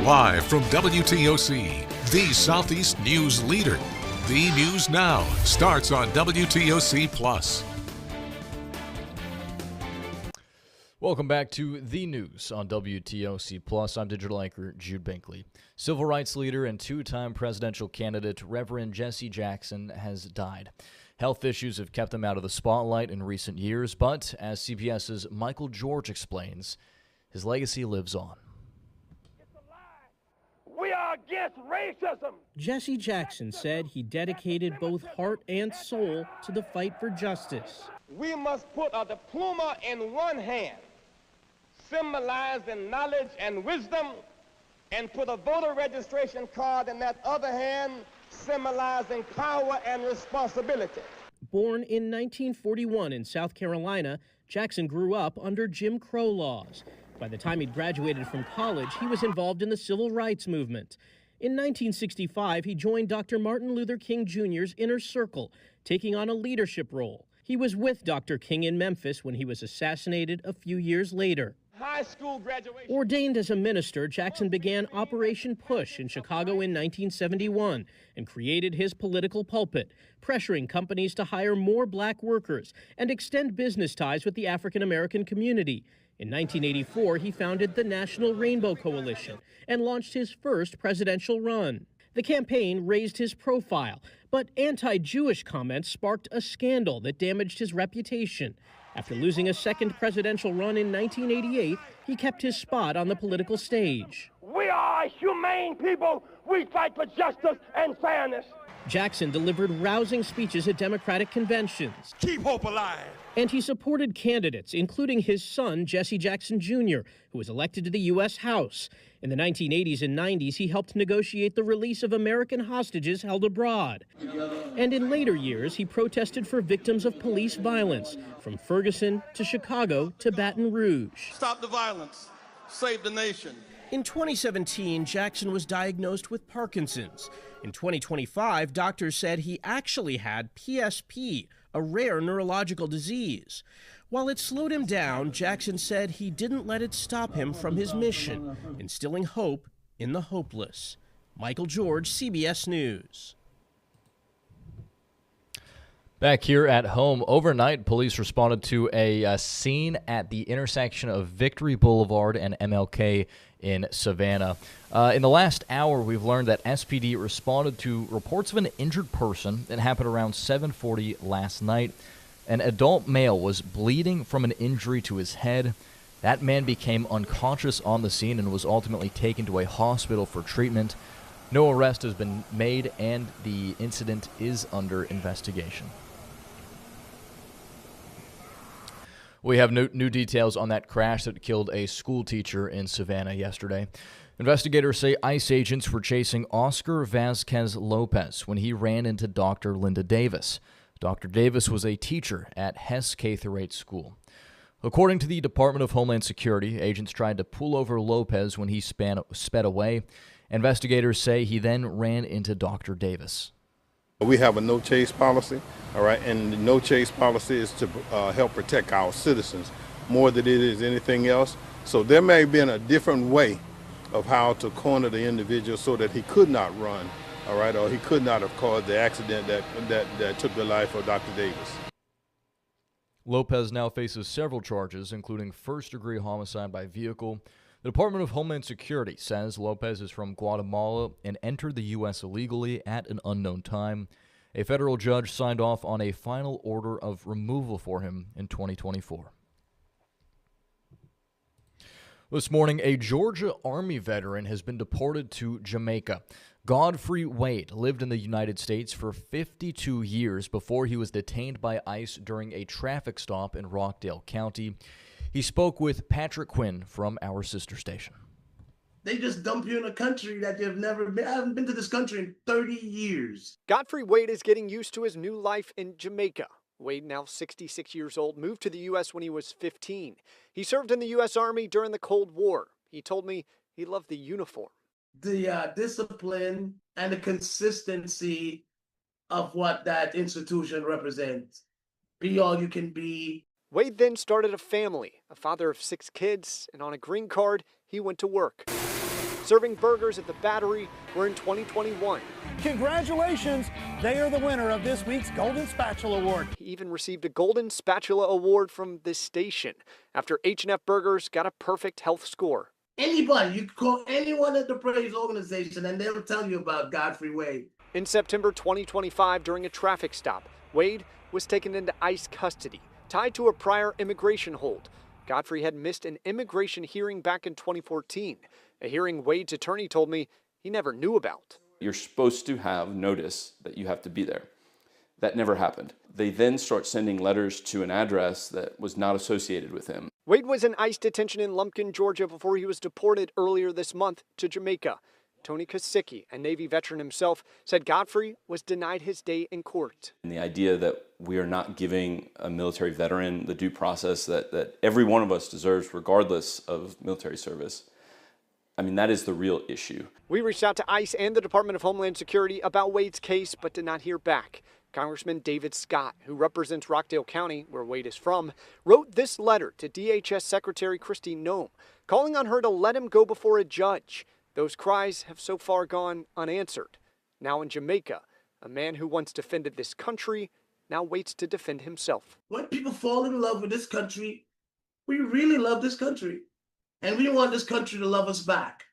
Live from WTOC, the Southeast News leader. The News Now starts on WTOC Plus. Welcome back to The News on WTOC Plus. I'm digital anchor Jude Binkley. Civil rights leader and two-time presidential candidate Reverend Jesse Jackson has died. Health issues have kept him out of the spotlight in recent years, but as CBS's Michael George explains, his legacy lives on. We are against racism. Jesse Jackson said he dedicated both heart and soul to the fight for justice. We must put a diploma in one hand, symbolizing knowledge and wisdom, and put a voter registration card in that other hand, symbolizing power and responsibility. Born in 1941 in South Carolina, Jackson grew up under Jim Crow laws. By the time he'd graduated from college, he was involved in the civil rights movement. In 1965, he joined Dr. Martin Luther King Jr.'s inner circle, taking on a leadership role. He was with Dr. King in Memphis when he was assassinated a few years later. High school graduation. Ordained as a minister, Jackson began Operation Push in Chicago in 1971 and created his political pulpit, pressuring companies to hire more black workers and extend business ties with the African American community. In 1984, he founded the National Rainbow Coalition and launched his first presidential run. The campaign raised his profile, but anti-Jewish comments sparked a scandal that damaged his reputation. After losing a second presidential run in 1988, he kept his spot on the political stage. We are a humane people. We fight for justice and fairness. Jackson delivered rousing speeches at Democratic conventions. Keep hope alive. And he supported candidates, including his son, Jesse Jackson Jr., who was elected to the U.S. House. In the 1980s and 90s, he helped negotiate the release of American hostages held abroad. And in later years, he protested for victims of police violence, from Ferguson to Chicago to Baton Rouge. Stop the violence. Save the nation. In 2017, Jackson was diagnosed with Parkinson's. In 2025, doctors said he actually had PSP, a rare neurological disease. While it slowed him down, Jackson said he didn't let it stop him from his mission, instilling hope in the hopeless. Michael George, CBS News. Back here at home, overnight, police responded to a scene at the intersection of Victory Boulevard and MLK in Savannah. In the last hour, we've learned that SPD responded to reports of an injured person that happened around 7:40 last night. An adult male was bleeding from an injury to his head. That man became unconscious on the scene and was ultimately taken to a hospital for treatment. No arrest has been made, and the incident is under investigation. We have new details on that crash that killed a school teacher in Savannah yesterday. Investigators say ICE agents were chasing Oscar Vasquez Lopez when he ran into Dr. Linda Davis. Dr. Davis was a teacher at Hess K-8 school. According to the Department of Homeland Security, agents tried to pull over Lopez when he sped away. Investigators say he then ran into Dr. Davis. We have a no-chase policy, all right, and the no-chase policy is to help protect our citizens more than it is anything else. So there may have been a different way of how to corner the individual so that he could not run, all right, or he could not have caused the accident that took the life of Dr. Davis. Lopez now faces several charges, including first-degree homicide by vehicle. The Department of Homeland Security says Lopez is from Guatemala and entered the U.S. illegally at an unknown time. A federal judge signed off on a final order of removal for him in 2024. This morning, a Georgia Army veteran has been deported to Jamaica. Godfrey Wade lived in the United States for 52 years before he was detained by ICE during a traffic stop in Rockdale County. He spoke with Patrick Quinn from our sister station. They just dump you in a country that you've never been. I haven't been to this country in 30 years. Godfrey Wade is getting used to his new life in Jamaica. Wade, now 66 years old, moved to the U.S. when he was 15. He served in the U.S. Army during the Cold War. He told me he loved the uniform. The discipline and the consistency of what that institution represents. Be all you can be. Wade then started a family, a father of 6 kids, and on a green card, he went to work. serving burgers at the Battery were in 2021. Congratulations, they are the winner of this week's Golden Spatula Award. He even received a Golden Spatula Award from this station after H&F Burgers got a perfect health score. Anybody, you can call anyone at the praise organization and they'll tell you about Godfrey Wade. In September 2025, during a traffic stop, Wade was taken into ICE custody, tied to a prior immigration hold. Godfrey had missed an immigration hearing back in 2014, a hearing Wade's attorney told me he never knew about. You're supposed to have notice that you have to be there. That never happened. They then start sending letters to an address that was not associated with him. Wade was in ICE detention in Lumpkin, Georgia before he was deported earlier this month to Jamaica. Tony Kosicki, a Navy veteran himself, said Godfrey was denied his day in court. And the idea that we are not giving a military veteran the due process that every one of us deserves regardless of military service, I mean, that is the real issue. We reached out to ICE and the Department of Homeland Security about Wade's case, but did not hear back. Congressman David Scott, who represents Rockdale County, where Wade is from, wrote this letter to DHS Secretary Kristi Noem, calling on her to let him go before a judge. Those cries have so far gone unanswered. Now in Jamaica, a man who once defended this country now waits to defend himself. When people fall in love with this country, we really love this country. And we want this country to love us back.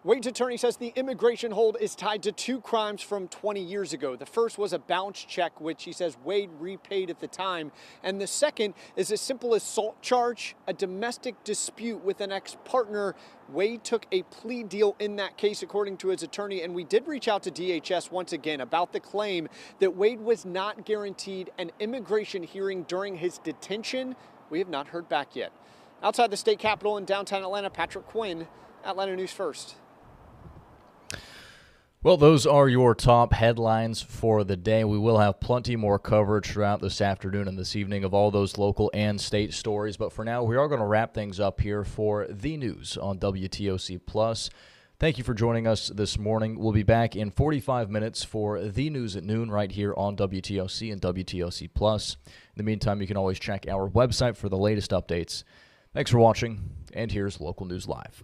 Wade's attorney says the immigration hold is tied to two crimes from 20 years ago. The first was a bounce check, which he says Wade repaid at the time. And the second is a simple assault charge, a domestic dispute with an ex-partner. Wade took a plea deal in that case, according to his attorney. And we did reach out to DHS once again about the claim that Wade was not guaranteed an immigration hearing during his detention. We have not heard back yet. Outside the state capitol in downtown Atlanta, Patrick Quinn, Atlanta News First. Well, those are your top headlines for the day. We will have plenty more coverage throughout this afternoon and this evening of all those local and state stories. But for now, we are going to wrap things up here for the news on WTOC Plus. Thank you for joining us this morning. We'll be back in 45 minutes for the news at noon right here on WTOC and WTOC Plus. In the meantime, you can always check our website for the latest updates. Thanks for watching, and here's Local News Live.